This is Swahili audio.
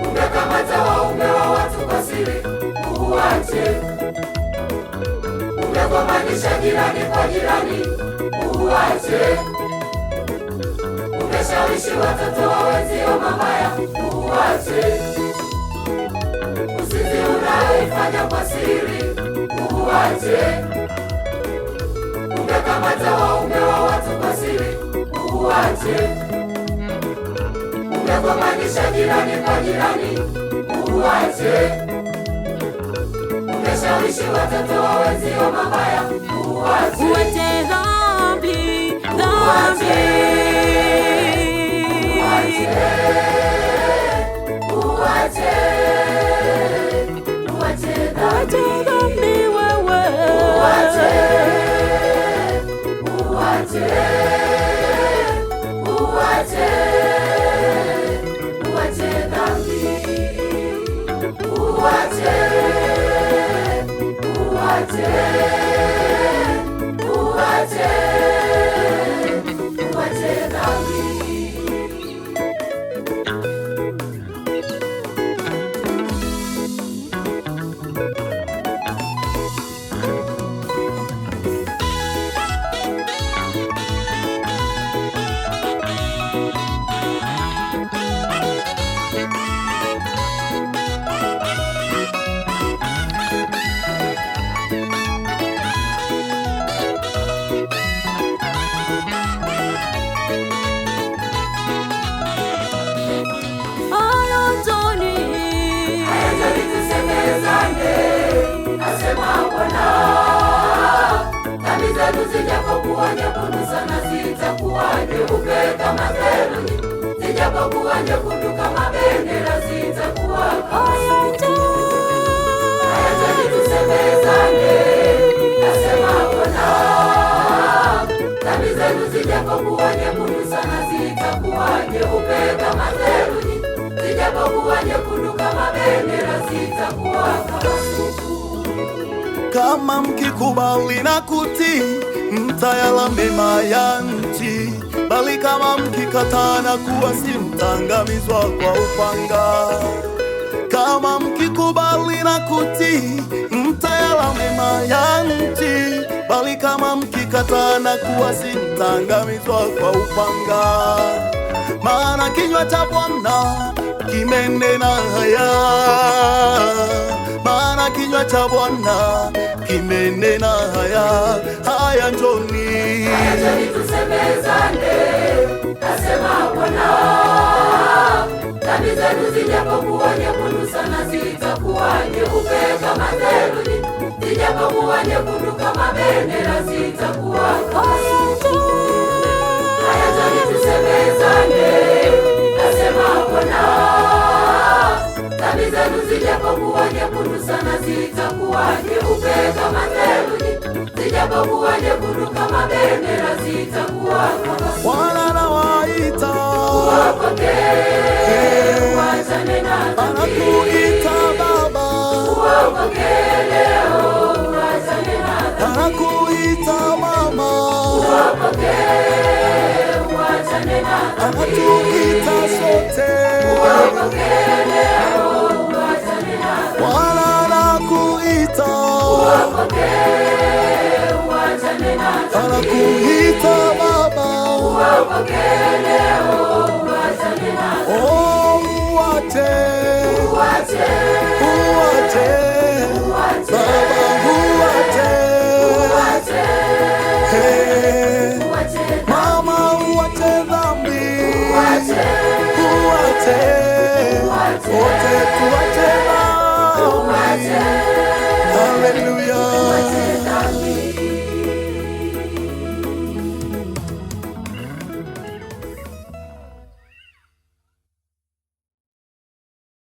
Umekamata waume wa watu kwa siri, uache. Umegombanisha jirani kwa jirani, uache. Umeshawishi watoto wa wenzio mabaya, uache. Uzinzi unaoifanya kwa siri, uache. Umekamata waume wa watu kwa siri, uache. Umegombanisha jirani kwa jirani, uache. Umeshawishi watoto wa wenzio mabaya, uache. Uache dhambi, dhambi. Uache, uache, uache dhambi wewe. Uache, uache, uache. Zijapokuwa nyekundu sana zitakuwa nyeupe kama theluji, zijapokuwa nyekundu kama bendera zitakuwa kama sufu. Haya njoni tusemezane, nasema Bwana. Dhambi zenu zijapokuwa nyekundu sana zitakuwa nyeupe kama theluji, zijapokuwa nyekundu kama bendera zitakuwa kama sufu. Kama mkikubali na kutii, mtayala mema ya nchi, bali kama mkikataa na kuasi, mtaangamizwa kwa upanga. Kama mkikubali na kutii, mtayala mema ya nchi, bali kama mkikataa na kuasi, mtaangamizwa kwa upanga. Maana kinywa cha Bwana kimenena haya, maana kinywa cha Bwana kimenena haya. Haya njoni, haya njoni tusemezane, nasema Bwana. Dhambi zenu zijapokuwa nyekundu sana zitakuwa nyeupe kama theluji, zijapokuwa nyekundu kama bendera zitakuwa kama sufu. Haya njoni tusemezane, nasema Bwana. Dhambi zenu zijapokuwa nyekundu sana zitakuwa nyeupe kama theluji, zijapokuwa nyekundu kama bendera zitakuwa kama sufu. Bwana anawaita, uwapokee, uachane na dhambi. Anakuita Baba, uwapokee leo, uachane na dhambi. anakuita Mama, uwapokee, uachane na dhambi. anatuita sote, uwapokee leo, uachane na dhambi. Bwana anakuita, uwapokee, uachane na dhambi. anakuita Baba, uwapokee leo, uachane na dhambi. oh uache, uache.